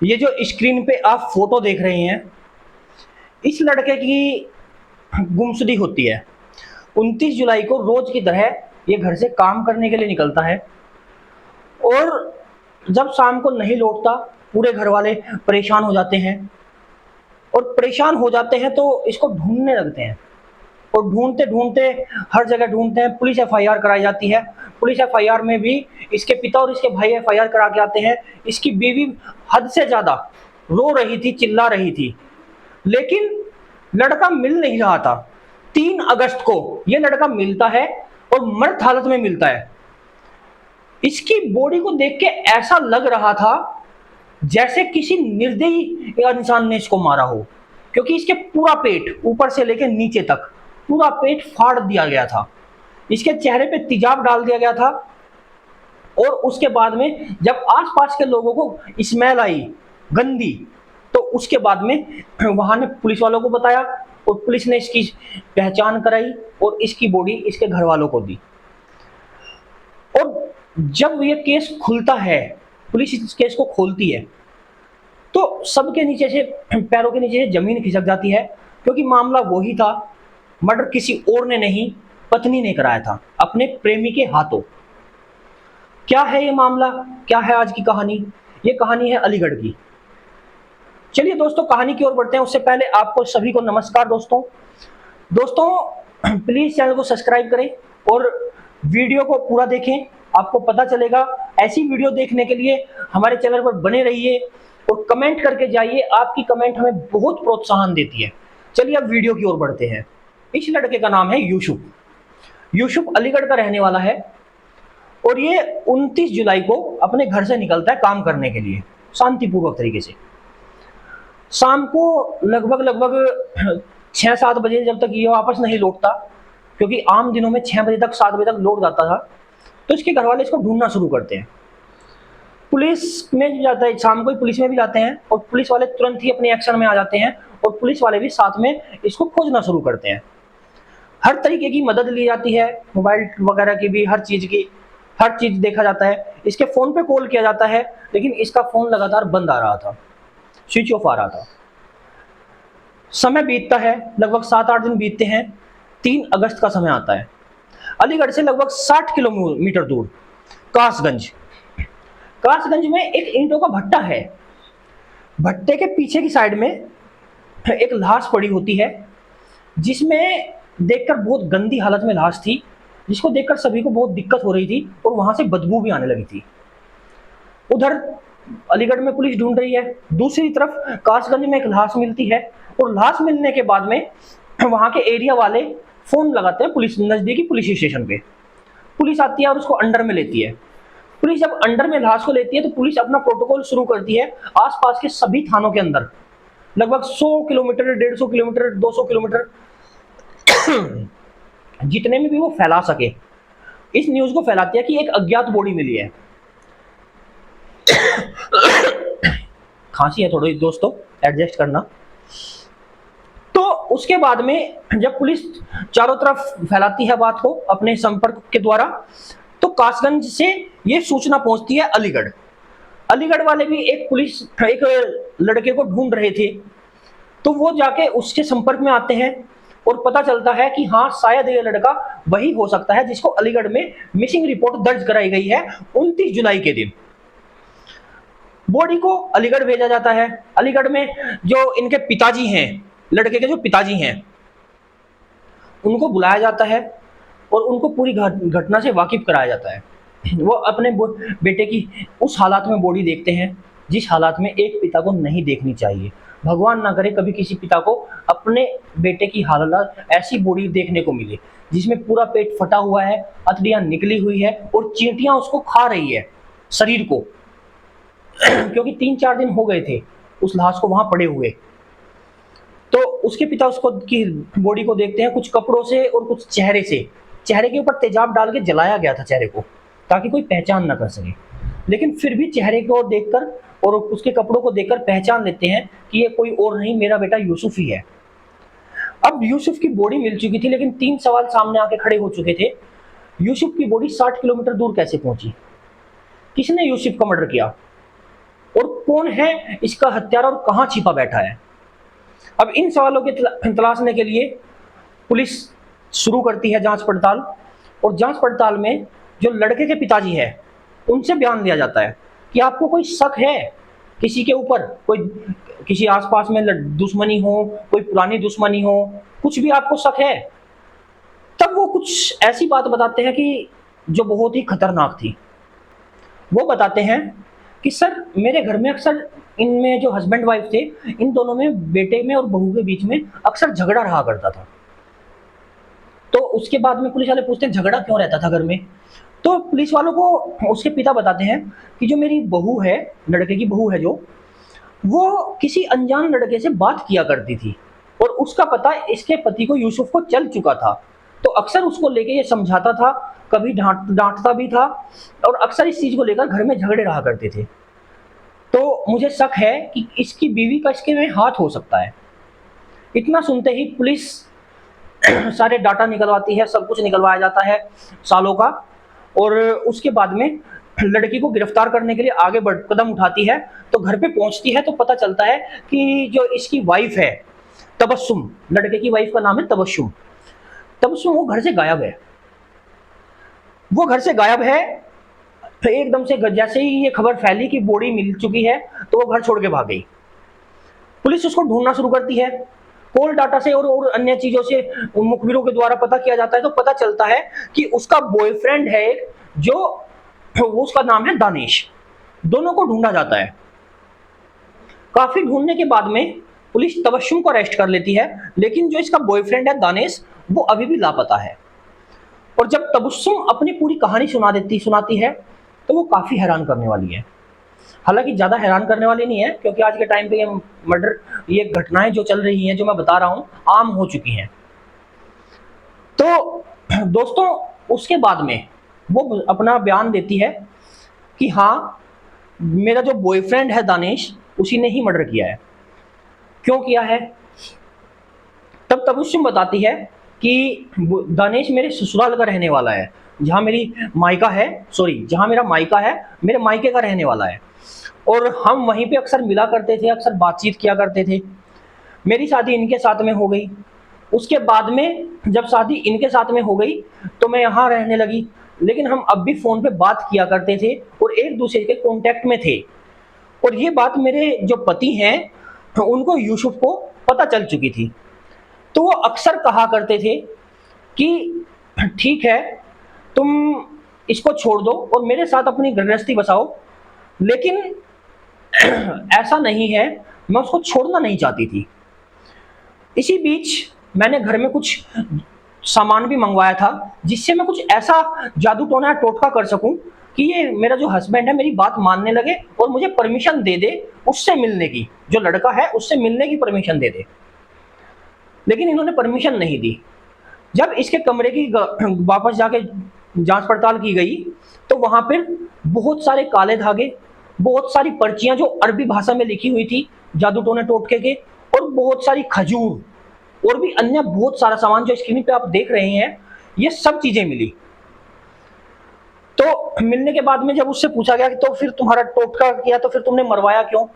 ये जो स्क्रीन पे आप फोटो देख रहे हैं, इस लड़के की गुमशुदी होती है। 29 जुलाई को रोज की तरह ये घर से काम करने के लिए निकलता है और जब शाम को नहीं लौटता, पूरे घर वाले परेशान हो जाते हैं। और परेशान हो जाते हैं तो इसको ढूंढने लगते हैं और ढूंढते ढूंढते हर जगह ढूंढते हैं। पुलिस एफआईआर कराई जाती है। पुलिस एफआईआर में भी इसके पिता और इसके भाई एफआईआर करा के आते हैं। इसकी बीवी हद से ज्यादा रो रही थी, चिल्ला रही थी, लेकिन लड़का मिल नहीं रहा था। 3 अगस्त को यह लड़का मिलता है और मृत हालत में मिलता है। इसकी बॉडी को देख के ऐसा लग रहा था जैसे किसी निर्दयी इंसान ने इसको मारा हो, क्योंकि इसके पूरा पेट ऊपर से लेकर नीचे तक पूरा पेट फाड़ दिया गया था। इसके चेहरे पे तेजाब डाल दिया गया था। और उसके बाद में जब आसपास के लोगों को स्मेल आई गंदी, तो उसके बाद में वहां ने पुलिस वालों को बताया और पुलिस ने इसकी पहचान कराई और इसकी बॉडी इसके घर वालों को दी। और जब ये केस खुलता है, पुलिस इस केस को खोलती है, तो सबके नीचे से, पैरों के नीचे से जमीन खिसक जाती है, क्योंकि मामला वही था। मर्डर किसी और ने नहीं, पत्नी ने कराया था अपने प्रेमी के हाथों। क्या है ये मामला, क्या है आज की कहानी? ये कहानी है अलीगढ़ की। चलिए दोस्तों, कहानी की ओर बढ़ते हैं। उससे पहले आपको सभी को नमस्कार दोस्तों। प्लीज चैनल को सब्सक्राइब करें और वीडियो को पूरा देखें। आपको पता चलेगा। ऐसी वीडियो देखने के लिए हमारे चैनल पर बने रहिए और कमेंट करके जाइए। आपकी कमेंट हमें बहुत प्रोत्साहन देती है। चलिए अब वीडियो की ओर बढ़ते हैं। इस लड़के का नाम है यूसुफ। यूसुफ अलीगढ़ का रहने वाला है और ये 29 जुलाई को अपने घर से निकलता है काम करने के लिए, शांतिपूर्वक तरीके से। शाम को लगभग 6-7 बजे, जब तक ये वापस नहीं लौटता, क्योंकि आम दिनों में 6 बजे तक 7 बजे तक लौट जाता था, तो इसके घर वाले इसको ढूंढना शुरू करते हैं। पुलिस में भी जाता है, शाम को ही पुलिस में भी जाते हैं और पुलिस वाले तुरंत ही अपने एक्शन में आ जाते हैं और पुलिस वाले भी साथ में इसको खोजना शुरू करते हैं। हर तरीके की मदद ली जाती है, मोबाइल वगैरह की भी, हर चीज की, हर चीज देखा जाता है। इसके फोन पे कॉल किया जाता है, लेकिन इसका फोन लगातार बंद आ रहा था, स्विच ऑफ आ रहा था। समय बीतता है, लगभग 7-8 दिन बीतते हैं। 3 अगस्त का समय आता है। अलीगढ़ से लगभग 60 किलोमीटर दूर कासगंज में एक ईंटों का भट्टा है। भट्टे के पीछे की साइड में एक लाश पड़ी होती है, जिसमें देखकर बहुत गंदी हालत में लाश थी, जिसको देखकर सभी को बहुत दिक्कत हो रही थी और वहां से बदबू भी आने लगी थी। उधर अलीगढ़ में पुलिस ढूंढ रही है, दूसरी तरफ कासगंज में एक लाश मिलती है और लाश मिलने के बाद में वहां के एरिया वाले फोन लगाते हैं पुलिस, नजदीकी पुलिस स्टेशन पे। पुलिस आती है और उसको अंडर में लेती है। पुलिस जब अंडर में लाश को लेती है तो पुलिस अपना प्रोटोकॉल शुरू करती है आसपास के सभी थानों के अंदर, लगभग 100 किलोमीटर, 150 किलोमीटर, 200 किलोमीटर जितने में भी वो फैला सके, इस न्यूज को फैलाती है कि एक अज्ञात बॉडी मिली है। खांसी है थोड़ी दोस्तों, एडजस्ट करना। तो उसके बाद में जब पुलिस चारों तरफ फैलाती है बात को अपने संपर्क के द्वारा, तो कासगंज से ये सूचना पहुंचती है अलीगढ़। अलीगढ़ वाले भी एक लड़के को ढूंढ रहे थे, तो वो जाके उसके संपर्क में आते हैं और पता चलता है कि हाँ, शायद ये लड़का वही हो सकता है जिसको अलीगढ़ में मिसिंग रिपोर्ट दर्ज कराई गई है 29 जुलाई के दिन। बॉडी को अलीगढ़ भेजा जाता है। अलीगढ़ में जो इनके पिताजी हैं, लड़के के जो पिताजी हैं, उनको बुलाया जाता है और उनको पूरी घटना से वाकिफ कराया जाता है। वो अपने बेटे की उस हालात में बॉडी देखते हैं जिस हालात में एक पिता को नहीं देखनी चाहिए। भगवान ना करे कभी किसी पिता को अपने बेटे की हालत ऐसी बॉडी देखने को मिले, जिसमें पूरा पेट फटा हुआ है, अतड़ियां निकली हुई है और चींटियां उसको खा रही है शरीर को। क्योंकि 3-4 दिन हो गए थे उस लाश को वहां पड़े हुए। तो उसके पिता उसको की बॉडी को देखते हैं, कुछ कपड़ों से और कुछ चेहरे से। चेहरे के ऊपर तेजाब डाल के जलाया गया था चेहरे को, ताकि कोई पहचान ना कर सके। लेकिन फिर भी चेहरे को देखकर और उसके कपड़ों को देखकर पहचान लेते हैं कि ये कोई और नहीं, मेरा बेटा यूसुफ ही है। अब यूसुफ की बॉडी मिल चुकी थी, लेकिन 3 सवाल सामने आके खड़े हो चुके थे। यूसुफ की बॉडी 60 किलोमीटर दूर कैसे पहुंची? किसने यूसुफ का मर्डर किया? और कौन है इसका हत्यारा और कहां छिपा बैठा है। अब इन सवालों के तलाशने के लिए पुलिस शुरू करती है जांच पड़ताल, और जांच पड़ताल में जो लड़के के पिताजी है उनसे बयान लिया जाता है कि आपको कोई शक है किसी के ऊपर, कोई किसी आसपास में दुश्मनी हो, कोई पुरानी दुश्मनी हो, कुछ भी आपको शक है। तब वो कुछ ऐसी बात बताते हैं कि जो बहुत ही खतरनाक थी। वो बताते हैं कि सर मेरे घर में अक्सर, इनमें जो हस्बैंड वाइफ थे, इन दोनों में, बेटे में और बहू के बीच में अक्सर झगड़ा रहा करता था। तो उसके बाद में पुलिस वाले पूछते हैं झगड़ा क्यों रहता था घर में। तो पुलिस वालों को उसके पिता बताते हैं कि जो मेरी बहू है, लड़के की बहू है जो, वो किसी अनजान लड़के से बात किया करती थी और उसका पता इसके पति को, यूसुफ को, चल चुका था। तो अक्सर उसको लेके ये समझाता था, कभी डांटता भी था, और अक्सर इस चीज को लेकर घर में झगड़े रहा करते थे। तो मुझे शक है कि इसकी बीवी का इसके में हाथ हो सकता है। इतना सुनते ही पुलिस सारे डाटा निकलवाती है, सब कुछ निकलवाया जाता है सालों का, और उसके बाद में लड़की को गिरफ्तार करने के लिए आगे कदम उठाती है। तो घर पे पहुंचती है तो पता चलता है कि जो इसकी वाइफ है तबस्सुम, लड़के की वाइफ का नाम है तबस्सुम, वो घर से गायब है। वो घर से गायब है। तो एकदम से जैसे ही ये खबर फैली कि बॉडी मिल चुकी है तो वो घर छोड़ के भाग गई। पुलिस उसको ढूंढना शुरू करती है, कॉल डाटा से और अन्य चीजों से, मुखबिरों के द्वारा पता किया जाता है। तो पता चलता है कि उसका बॉयफ्रेंड है एक, जो उसका नाम है दानिश। दोनों को ढूंढा जाता है। काफी ढूंढने के बाद में पुलिस तबस्सुम को अरेस्ट कर लेती है, लेकिन जो इसका बॉयफ्रेंड है दानिश, वो अभी भी लापता है। और जब तबस्सुम अपनी पूरी कहानी सुनाती है तो वो काफी हैरान करने वाली है। हालांकि ज्यादा हैरान करने वाली नहीं है, क्योंकि आज के टाइम पे ये मर्डर, ये घटनाएं जो चल रही हैं, जो मैं बता रहा हूं, आम हो चुकी हैं। तो दोस्तों उसके बाद में वो अपना बयान देती है कि हाँ, मेरा जो बॉयफ्रेंड है दानिश, उसी ने ही मर्डर किया है। क्यों किया है? तब तबस्सुम बताती है कि दानिश मेरे ससुराल का रहने वाला है, जहां मेरी मायका है, जहां मेरा मायका है, मेरे मायके का रहने वाला है, और हम वहीं पे अक्सर मिला करते थे, अक्सर बातचीत किया करते थे। मेरी शादी इनके साथ में हो गई। उसके बाद में जब शादी इनके साथ में हो गई तो मैं यहाँ रहने लगी, लेकिन हम अब भी फोन पे बात किया करते थे और एक दूसरे के कांटेक्ट में थे। और ये बात मेरे जो पति हैं उनको, यूसुफ को, पता चल चुकी थी। तो वो अक्सर कहा करते थे कि ठीक है, तुम इसको छोड़ दो और मेरे साथ अपनी गृहस्थी बसाओ, लेकिन ऐसा नहीं है, मैं उसको छोड़ना नहीं चाहती थी। इसी बीच मैंने घर में कुछ सामान भी मंगवाया था, जिससे मैं कुछ ऐसा जादू टोना टोटका कर सकूं कि ये मेरा जो हस्बैंड है मेरी बात मानने लगे और मुझे परमिशन दे दे उससे मिलने की, जो लड़का है उससे मिलने की परमिशन दे दे। लेकिन इन्होंने परमिशन नहीं दी। जब इसके कमरे की वापस जाके जांच पड़ताल की गई तो वहां पर बहुत सारे काले धागे, बहुत सारी पर्चियां जो अरबी भाषा में लिखी हुई थी जादू टोने टोटके के, और बहुत सारी खजूर और भी अन्य बहुत सारा सामान जो स्क्रीन पे आप देख रहे हैं, ये सब चीजें मिली। तो मिलने के बाद में जब उससे पूछा गया कि तो फिर तुम्हारा टोटका किया तो फिर तुमने मरवाया क्यों,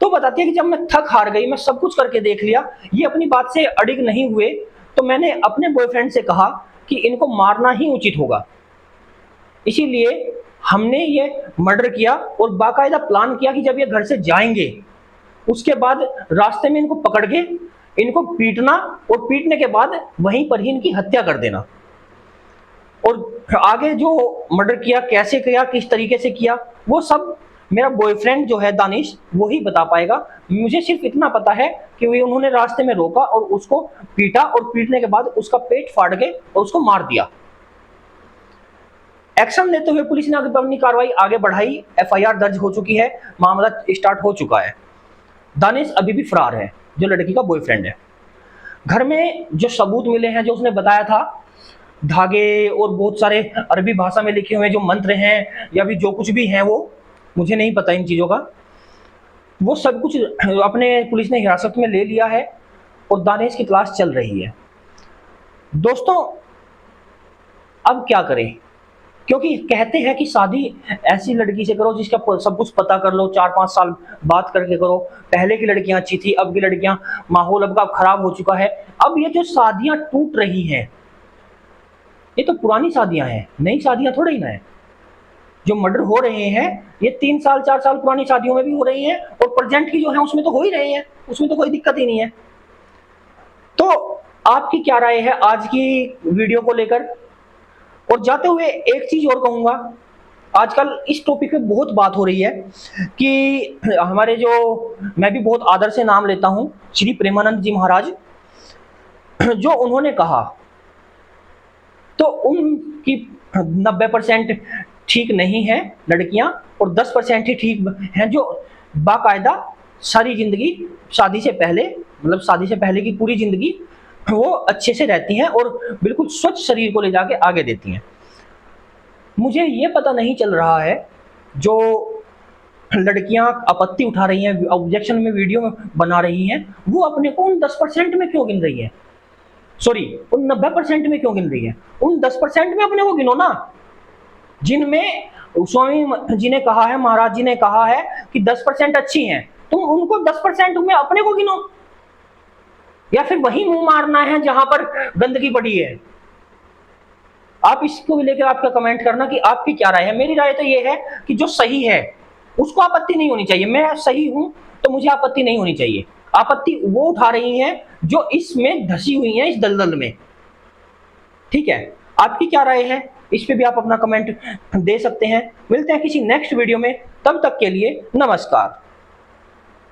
तो बताती है कि जब मैं थक हार गई, मैं सब कुछ करके देख लिया, ये अपनी बात से अडिग नहीं हुए, तो मैंने अपने बॉयफ्रेंड से कहा कि इनको मारना ही उचित होगा। इसीलिए हमने ये मर्डर किया और बाकायदा प्लान किया कि जब ये घर से जाएंगे उसके बाद रास्ते में इनको पकड़ के इनको पीटना, और पीटने के बाद वहीं पर ही इनकी हत्या कर देना। और आगे जो मर्डर किया, कैसे किया, किस तरीके से किया, वो सब मेरा बॉयफ्रेंड जो है दानिश वो ही बता पाएगा। मुझे सिर्फ इतना पता है कि उन्होंने रास्ते में रोका और उसको पीटा, और पीटने के बाद उसका पेट फाड़ के और उसको मार दिया। एक्शन लेते हुए पुलिस ने अपनी कार्रवाई आगे बढ़ाई। एफआईआर दर्ज हो चुकी है, मामला स्टार्ट हो चुका है। दानिश अभी भी फरार है, जो लड़की का बॉयफ्रेंड है। घर में जो सबूत मिले हैं, जो उसने बताया था, धागे और बहुत सारे अरबी भाषा में लिखे हुए जो मंत्र हैं या भी जो कुछ भी हैं, वो मुझे नहीं पता इन चीजों का, वो सब कुछ अपने पुलिस ने हिरासत में ले लिया है और दानिश की तलाश चल रही है। दोस्तों अब क्या करें? क्योंकि कहते हैं कि शादी ऐसी लड़की से करो जिसका सब कुछ पता कर लो, 4-5 साल बात करके करो। पहले की लड़कियां अच्छी थी, अब की लड़कियां, माहौल अब का खराब हो चुका है। अब ये जो शादियां टूट रही हैं, ये तो पुरानी शादियां हैं, नई शादियां थोड़ी ना है। जो मर्डर हो रहे हैं ये 3 साल 4 साल पुरानी शादियों में भी हो रही हैं, और प्रेजेंट की जो है उसमें तो हो ही रहे हैं, उसमें तो कोई दिक्कत ही नहीं है। तो आपकी क्या राय है आज की वीडियो को लेकर? और जाते हुए एक चीज और कहूंगा, आजकल इस टॉपिक पे बहुत बात हो रही है कि हमारे जो, मैं भी बहुत आदर से नाम लेता हूं, श्री प्रेमानंद जी महाराज, जो उन्होंने कहा, तो उनकी 90% ठीक नहीं है लड़कियां, और 10% ही ठीक हैं, जो बाकायदा सारी जिंदगी शादी से पहले, मतलब शादी से पहले की पूरी जिंदगी वो अच्छे से रहती हैं और बिल्कुल स्वच्छ शरीर को ले जाके आगे देती हैं। मुझे ये पता नहीं चल रहा है, जो लड़कियां आपत्ति उठा रही हैं, ऑब्जेक्शन में वीडियो में बना रही हैं, वो अपने को उन 10% में क्यों गिन रही है? सॉरी, उन 90% में क्यों गिन रही है? उन 10% में अपने को गिनो ना, जिनमें स्वामी जी ने कहा है, महाराज जी ने कहा है कि 10% अच्छी हैं, तुम उनको 10% में अपने को गिनो, या फिर वही मुंह मारना है जहां पर गंदगी पड़ी है? आप इसको लेकर आपका कमेंट करना कि आपकी क्या राय है। मेरी राय तो ये है कि जो सही है उसको आपत्ति नहीं होनी चाहिए। मैं सही हूं तो मुझे आपत्ति नहीं होनी चाहिए। आपत्ति वो उठा रही हैं जो इसमें धसी हुई हैं, इस दलदल में। ठीक है, आपकी क्या राय है इस पे भी आप अपना कमेंट दे सकते हैं। मिलते हैं किसी नेक्स्ट वीडियो में, तब तक के लिए नमस्कार।